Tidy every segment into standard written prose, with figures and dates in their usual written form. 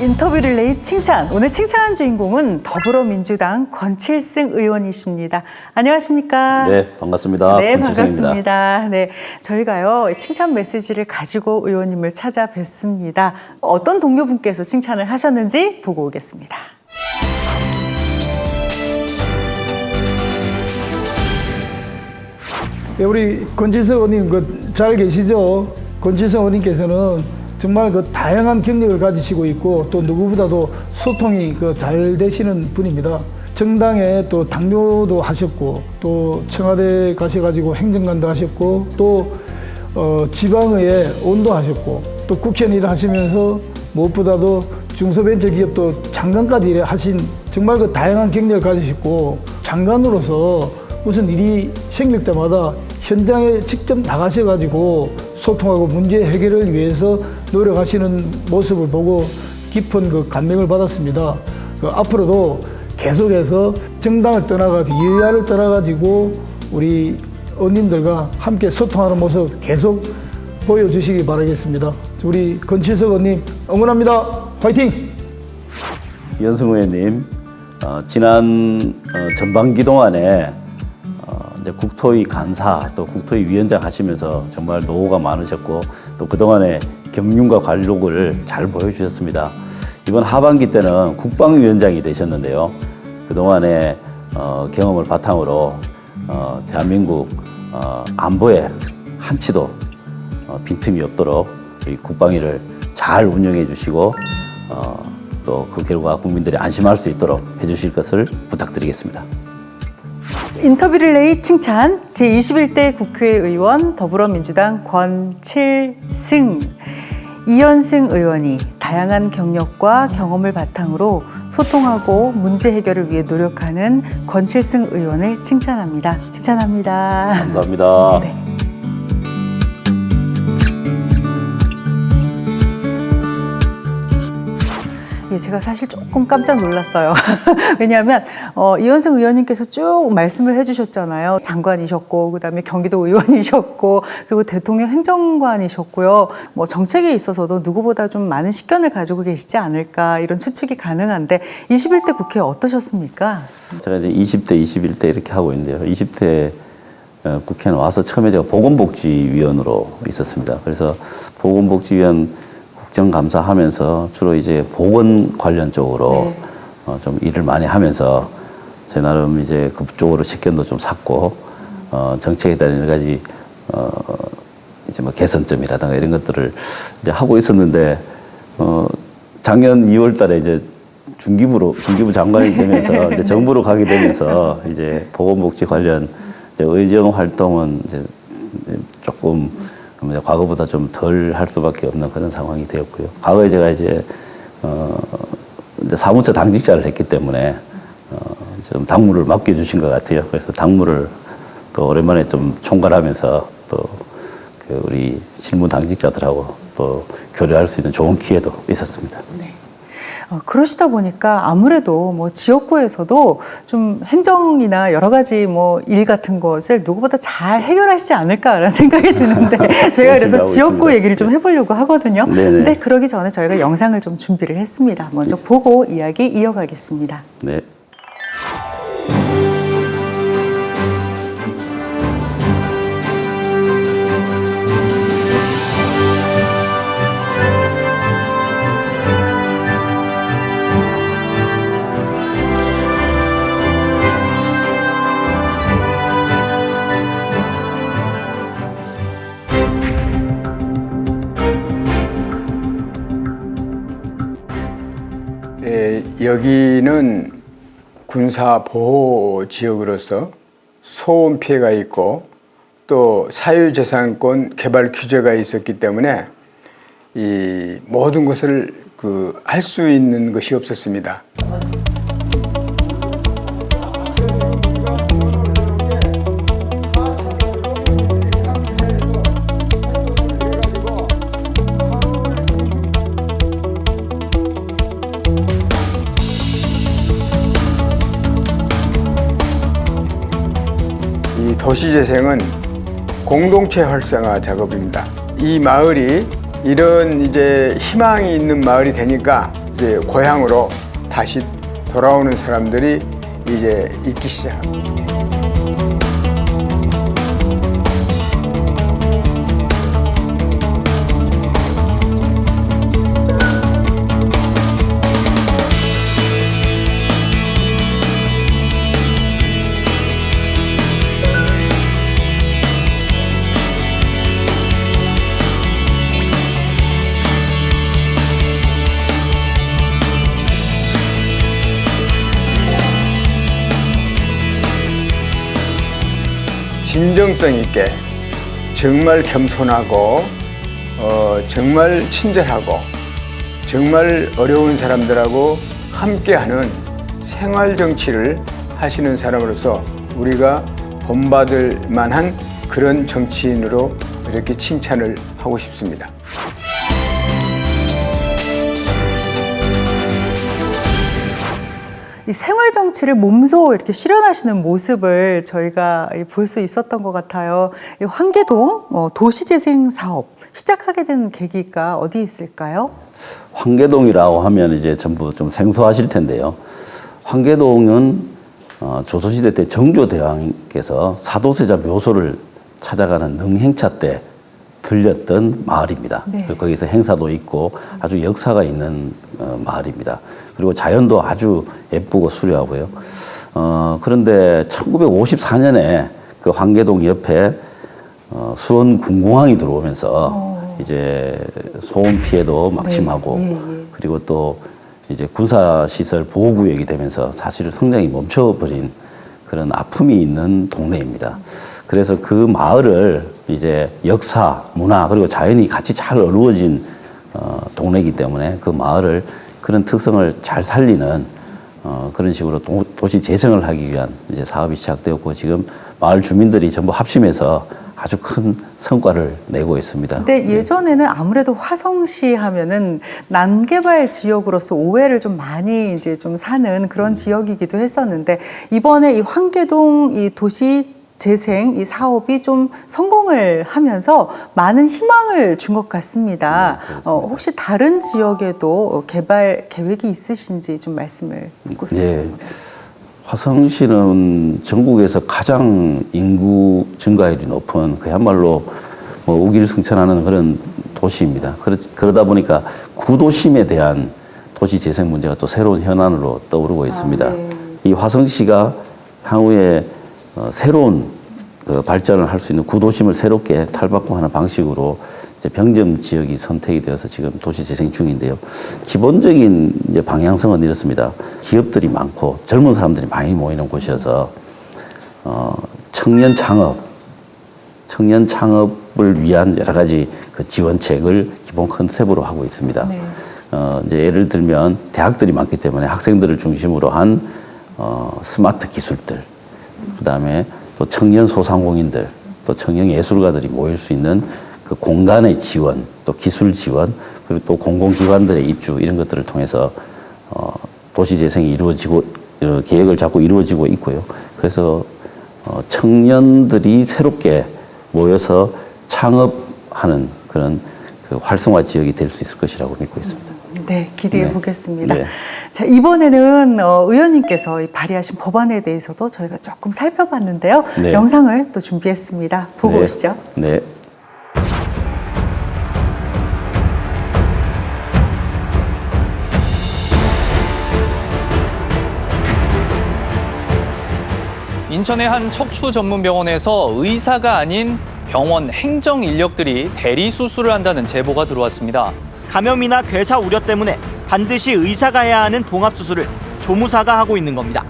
인터뷰 릴레이 칭찬. 오늘 칭찬한 주인공은 더불어민주당 권칠승 의원이십니다. 안녕하십니까? 네, 반갑습니다. 네, 권칠승입니다. 반갑습니다. 네, 저희가요 칭찬 메시지를 가지고 의원님을 찾아뵀습니다. 어떤 동료분께서 칭찬을 하셨는지 보고 오겠습니다. 네, 우리 권칠승 의원님 잘 계시죠? 권칠승 의원님께서는 정말 다양한 경력을 가지시고 있고 또 누구보다도 소통이 잘 되시는 분입니다. 정당에 또 당뇨도 하셨고 또 청와대 가셔가지고 행정관도 하셨고 또 지방의회 온도 하셨고 또 국회의원 일을 하시면서 무엇보다도 중소벤처기업도 장관까지 하신 정말 다양한 경력을 가지시고 장관으로서 무슨 일이 생길 때마다 현장에 직접 나가셔가지고 소통하고 문제 해결을 위해서 노력하시는 모습을 보고 깊은 감명을 받았습니다. 앞으로도 계속해서 정당을 떠나가지고 여야를 떠나가지고 우리 의원님들과 함께 소통하는 모습 계속 보여주시기 바라겠습니다. 우리 권칠승 의원님 응원합니다. 화이팅! 이현승 의원님, 지난 전반기 동안에 이제 국토위 간사 또 국토위 위원장 하시면서 정말 노고가 많으셨고 또 그동안에 경륜과 관록을 잘 보여주셨습니다. 이번 하반기 때는 국방위원장이 되셨는데요. 그동안의 경험을 바탕으로 대한민국 안보에 한치도 빈틈이 없도록 우리 국방위를 잘 운영해 주시고 또 그 결과 국민들이 안심할 수 있도록 해주실 것을 부탁드리겠습니다. 인터뷰 릴레이 칭찬 제21대 국회의원 더불어민주당 권칠승. 이현승 의원이 다양한 경력과 경험을 바탕으로 소통하고 문제 해결을 위해 노력하는 권칠승 의원을 칭찬합니다. 칭찬합니다. 감사합니다. 네. 예, 제가 사실 조금 깜짝 놀랐어요. 왜냐하면 이현승 의원님께서 쭉 말씀을 해주셨잖아요. 장관이셨고, 그다음에 경기도 의원이셨고, 그리고 대통령 행정관이셨고요. 뭐 정책에 있어서도 누구보다 좀 많은 식견을 가지고 계시지 않을까 이런 추측이 가능한데 21대 국회 어떠셨습니까? 제가 이제 20대, 21대 이렇게 하고 있는데요. 20대 국회는 와서 처음에 제가 보건복지위원으로 있었습니다. 그래서 보건복지위원 국정감사하면서 주로 이제 보건 관련 쪽으로 좀 일을 많이 하면서 제 나름 이제 그쪽으로 식견도 좀 샀고 정책에 대한 여러 가지 이제 뭐 개선점이라든가 이런 것들을 이제 하고 있었는데 작년 2월달에 이제 중기부 장관이 되면서 이제 정부로 가게 되면서 이제 보건복지 관련 이제 의정 활동은 이제 조금 과거보다 좀 덜 할 수밖에 없는 그런 상황이 되었고요. 과거에 제가 이제 사무처 당직자를 했기 때문에 좀 당무를 맡겨주신 것 같아요. 그래서 당무를 또 오랜만에 좀 총괄하면서 또 우리 실무 당직자들하고 또 교류할 수 있는 좋은 기회도 있었습니다. 네. 그러시다 보니까 아무래도 뭐 지역구에서도 좀 행정이나 여러 가지 뭐 일 같은 것을 누구보다 잘 해결하시지 않을까라는 생각이 드는데 저희가 그래서 지역구 있습니다. 얘기를 좀 해보려고 하거든요. 네네. 근데 그러기 전에 저희가 영상을 좀 준비를 했습니다. 먼저 보고 이야기 이어가겠습니다. 네. 여기는 군사보호 지역으로서 소음 피해가 있고 또 사유재산권 개발 규제가 있었기 때문에 이 모든 것을 할 수 있는 것이 없었습니다. 이 도시재생은 공동체 활성화 작업입니다. 이 마을이 이런 이제 희망이 있는 마을이 되니까 이제 고향으로 다시 돌아오는 사람들이 이제 있기 시작합니다. 진정성 있게 정말 겸손하고 정말 친절하고 정말 어려운 사람들하고 함께하는 생활 정치를 하시는 사람으로서 우리가 본받을 만한 그런 정치인으로 이렇게 칭찬을 하고 싶습니다. 이 생활 정치를 몸소 이렇게 실현하시는 모습을 저희가 볼 수 있었던 것 같아요. 이 환계동 도시재생 사업 시작하게 된 계기가 어디 있을까요? 환계동이라고 하면 이제 전부 좀 생소하실 텐데요. 환계동은 조선시대 때 정조대왕께서 사도세자 묘소를 찾아가는 능행차 때 들렸던 마을입니다. 네. 거기서 행사도 있고 아주 역사가 있는 마을입니다. 그리고 자연도 아주 예쁘고 수려하고요. 그런데 1954년에 그 환계동 옆에 수원 군공항이 들어오면서 이제 소음 피해도 막심하고 네. 그리고 또 이제 군사시설 보호구역이 되면서 사실 성장이 멈춰버린 그런 아픔이 있는 동네입니다. 그래서 그 마을을 이제 역사, 문화 그리고 자연이 같이 잘 어우러진 동네이기 때문에 그 마을을 그런 특성을 잘 살리는 그런 식으로 도시 재생을 하기 위한 이제 사업이 시작되었고 지금 마을 주민들이 전부 합심해서 아주 큰 성과를 내고 있습니다. 근데 예전에는 아무래도 화성시 하면은 난개발 지역으로서 오해를 좀 많이 이제 좀 사는 그런 지역이기도 했었는데 이번에 이 환계동 이 도시 재생 이 사업이 좀 성공을 하면서 많은 희망을 준 것 같습니다. 혹시 다른 지역에도 개발 계획이 있으신지 좀 말씀을 듣고 싶습니다. 화성시는 전국에서 가장 인구 증가율이 높은 그야말로 우길승천하는 그런 도시입니다. 그러다 보니까 구도심에 대한 도시 재생 문제가 또 새로운 현안으로 떠오르고 있습니다. 네. 이 화성시가 향후에 새로운 그 발전을 할 수 있는 구도심을 새롭게 탈바꿈하는 방식으로 이제 병점 지역이 선택이 되어서 지금 도시 재생 중인데요. 기본적인 이제 방향성은 이렇습니다. 기업들이 많고 젊은 사람들이 많이 모이는 곳이어서 청년 창업을 위한 여러 가지 그 지원책을 기본 컨셉으로 하고 있습니다. 네. 이제 예를 들면 대학들이 많기 때문에 학생들을 중심으로 한 스마트 기술들, 그다음에 또 청년 소상공인들, 또 청년 예술가들이 모일 수 있는 그 공간의 지원, 또 기술 지원, 그리고 또 공공기관들의 입주 이런 것들을 통해서 도시 재생이 이루어지고 계획을 잡고 이루어지고 있고요. 그래서 청년들이 새롭게 모여서 창업하는 그런 그 활성화 지역이 될 수 있을 것이라고 믿고 있습니다. 네, 기대해 보겠습니다. 네. 자, 이번에는 의원님께서 발의하신 법안에 대해서도 저희가 조금 살펴봤는데요. 네. 영상을 또 준비했습니다. 보고 네. 오시죠. 네. 인천의 한 척추 전문 병원에서 의사가 아닌 병원 행정 인력들이 대리 수술을 한다는 제보가 들어왔습니다. 감염이나 괴사 우려 때문에 반드시 의사가 해야 하는 봉합 수술을 조무사가 하고 있는 겁니다.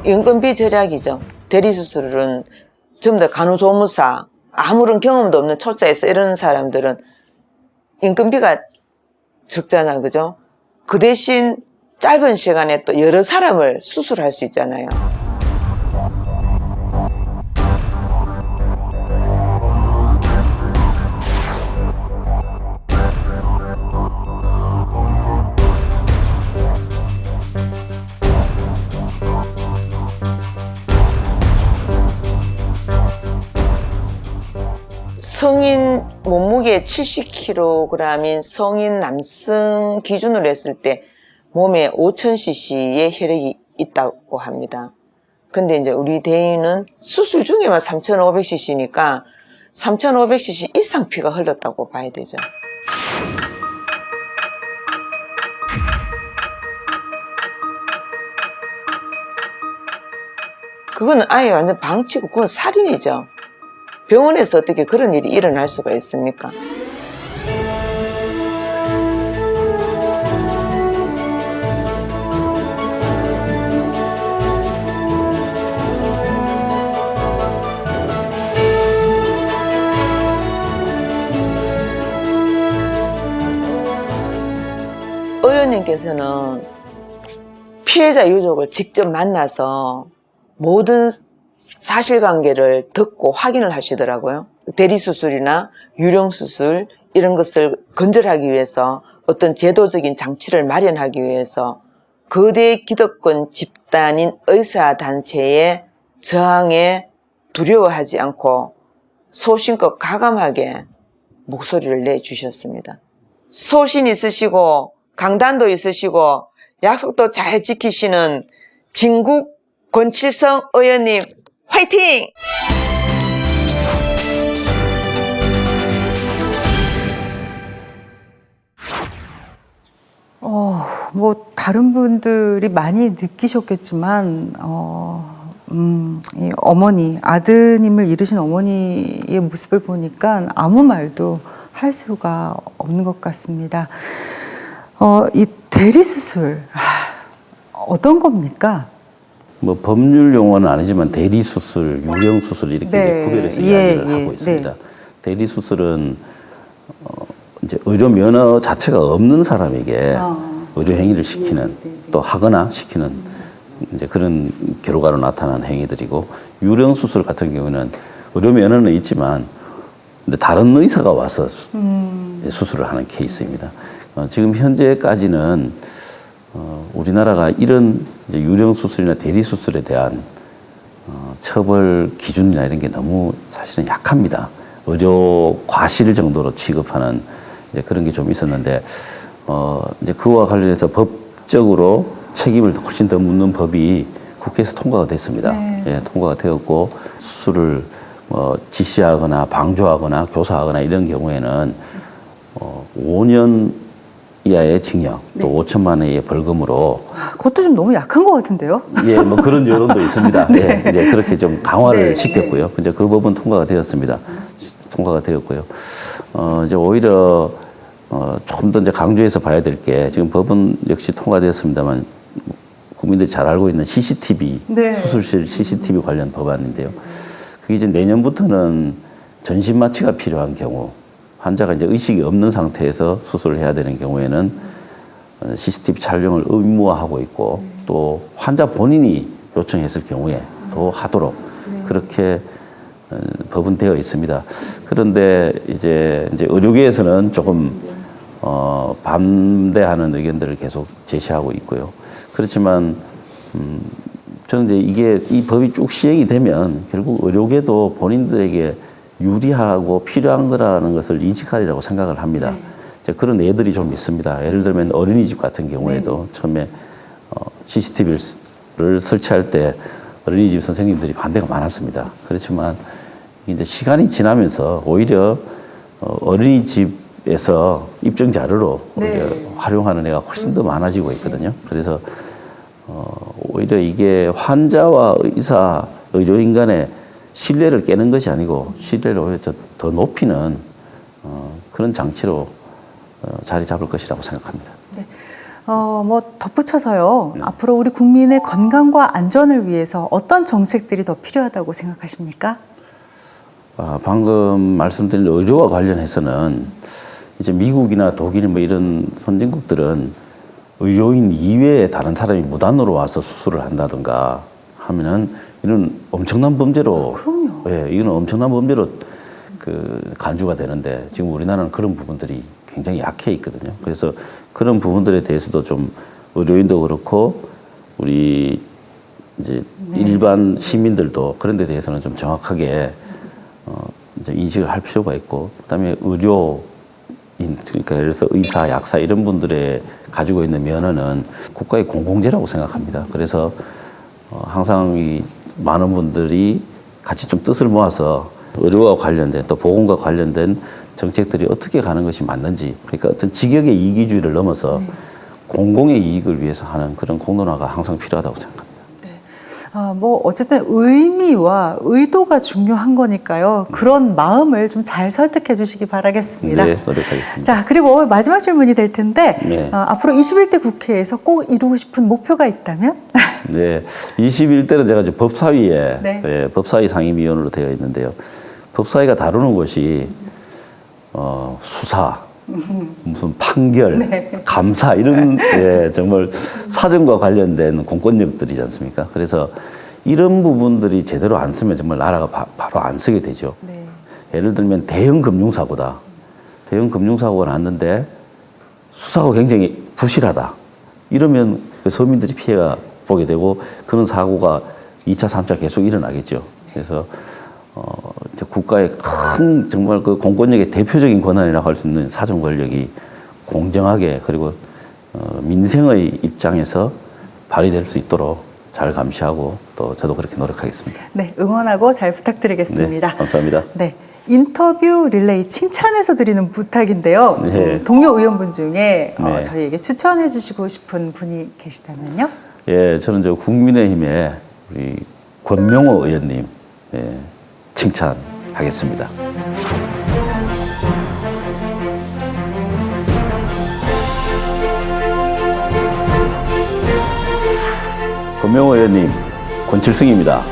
인건비 절약이죠. 대리수술은 전부 다 간호조무사, 아무런 경험도 없는 초짜에서 이러는 사람들은 인건비가 적잖아, 그죠? 그 대신 짧은 시간에 또 여러 사람을 수술할 수 있잖아요. 성인 몸무게 70kg인 성인 남성 기준으로 했을 때 몸에 5000cc의 혈액이 있다고 합니다. 근데 이제 우리 대인은 수술 중에만 3500cc니까 3500cc 이상 피가 흘렀다고 봐야 되죠. 그거는 아예 완전 방치고 그건 살인이죠. 병원에서 어떻게 그런 일이 일어날 수가 있습니까? 의원님께서는 피해자 유족을 직접 만나서 모든 사실관계를 듣고 확인을 하시더라고요. 대리수술이나 유령수술 이런 것을 건절하기 위해서 어떤 제도적인 장치를 마련하기 위해서 거대 기득권 집단인 의사단체의 저항에 두려워하지 않고 소신껏 가감하게 목소리를 내주셨습니다. 소신 있으시고 강단도 있으시고 약속도 잘 지키시는 진국 권칠성 의원님 화이팅! 뭐 다른 분들이 많이 느끼셨겠지만 이 어머니, 아드님을 잃으신 어머니의 모습을 보니까 아무 말도 할 수가 없는 것 같습니다. 이 대리수술 어떤 겁니까? 뭐 법률 용어는 아니지만 대리수술, 유령수술 이렇게 네. 이제 구별해서 예, 이야기를 예, 하고 있습니다. 네. 대리수술은 이제 의료 면허 자체가 없는 사람에게 의료 행위를 시키는 또 하거나 시키는 이제 그런 결과로 나타난 행위들이고, 유령수술 같은 경우는 의료 면허는 있지만 이제 다른 의사가 와서 이제 수술을 하는 케이스입니다. 지금 현재까지는 우리나라가 이런 이제 유령수술이나 대리수술에 대한 처벌 기준이나 이런 게 너무 사실은 약합니다. 의료 과실 정도로 취급하는 이제 그런 게 좀 있었는데, 이제 그와 관련해서 법적으로 책임을 훨씬 더 묻는 법이 국회에서 통과가 됐습니다. 네. 예, 통과가 되었고, 수술을 지시하거나 방조하거나 교사하거나 이런 경우에는 5년 이하의 징역 또 5천만 원의 벌금으로, 그것도 좀 너무 약한 것 같은데요? 예, 뭐 그런 여론도 있습니다. 네. 예, 이제 그렇게 좀 강화를 네, 시켰고요. 이제 그 법은 통과가 되었습니다. 통과가 되었고요. 이제 오히려 조금 더 이제 강조해서 봐야 될 게, 지금 법은 역시 통과되었습니다만 국민들이 잘 알고 있는 CCTV, 네. 수술실 CCTV 관련 법안인데요. 그게 이제 내년부터는 전신 마취가 필요한 경우, 환자가 이제 의식이 없는 상태에서 수술을 해야 되는 경우에는 CCTV 촬영을 의무화하고 있고, 또 환자 본인이 요청했을 경우에 또 하도록 그렇게 법은 되어 있습니다. 그런데 이제 의료계에서는 조금 반대하는 의견들을 계속 제시하고 있고요. 그렇지만 저는 이제 이 법이 쭉 시행이 되면 결국 의료계도 본인들에게 유리하고 필요한 거라는 것을 인식하리라고 생각을 합니다. 이제 그런 예들이 좀 있습니다. 예를 들면 어린이집 같은 경우에도 처음에 CCTV를 설치할 때 어린이집 선생님들이 반대가 많았습니다. 그렇지만 이제 시간이 지나면서 오히려 어린이집에서 입증 자료로 오히려 활용하는 애가 훨씬 더 많아지고 있거든요. 그래서 오히려 이게 환자와 의사, 의료인 간의 신뢰를 깨는 것이 아니고 신뢰를 오히려 더 높이는 그런 장치로 자리 잡을 것이라고 생각합니다. 뭐 덧붙여서요. 앞으로 우리 국민의 건강과 안전을 위해서 어떤 정책들이 더 필요하다고 생각하십니까? 방금 말씀드린 의료와 관련해서는 이제 미국이나 독일 뭐 이런 선진국들은 의료인 이외에 다른 사람이 무단으로 와서 수술을 한다든가 하면은 이런 엄청난 범죄로, 그럼요. 예, 이거는 엄청난 범죄로 간주가 되는데, 지금 우리나라는 그런 부분들이 굉장히 약해 있거든요. 그래서 그런 부분들에 대해서도 좀 의료인도 그렇고 우리 이제 일반 시민들도 그런 데 대해서는 좀 정확하게 이제 인식을 할 필요가 있고, 그다음에 의료인, 그러니까 예를 들어서 의사, 약사 이런 분들의 가지고 있는 면허는 국가의 공공재라고 생각합니다. 그래서 항상 이 많은 분들이 같이 좀 뜻을 모아서 의료와 관련된 또 보건과 관련된 정책들이 어떻게 가는 것이 맞는지, 그러니까 어떤 직역의 이기주의를 넘어서 공공의 이익을 위해서 하는 그런 공론화가 항상 필요하다고 생각합니다. 뭐 어쨌든 의미와 의도가 중요한 거니까요. 그런 마음을 좀 잘 설득해 주시기 바라겠습니다. 네, 노력하겠습니다. 자, 그리고 마지막 질문이 될 텐데 네. 앞으로 21대 국회에서 꼭 이루고 싶은 목표가 있다면? 네, 21대는 제가 이제 법사위에 네. 법사위 상임위원으로 되어 있는데요. 법사위가 다루는 것이 수사, 무슨 판결, 네. 감사 이런 정말 사정과 관련된 공권력들이지 않습니까? 그래서 이런 부분들이 제대로 안 쓰면 정말 나라가 바로 안 서게 되죠. 네. 예를 들면 대형 금융사고다. 대형 금융사고가 났는데 수사가 굉장히 부실하다. 이러면 서민들이 피해가 보게 되고 그런 사고가 2차, 3차 계속 일어나겠죠. 그래서 이제 국가의 큰 정말 그 공권력의 대표적인 권한이라고 할 수 있는 사정 권력이 공정하게 그리고 민생의 입장에서 발휘될 수 있도록 잘 감시하고 또 저도 그렇게 노력하겠습니다. 네, 응원하고 잘 부탁드리겠습니다. 네, 감사합니다. 네. 인터뷰 릴레이 칭찬해서 드리는 부탁인데요. 네. 동료 의원분 중에 네. 저희에게 추천해 주시고 싶은 분이 계시다면요? 예, 저는 저 국민의힘의 우리 권명호 의원님 칭찬하겠습니다. 권명호 의원님, 권칠승입니다.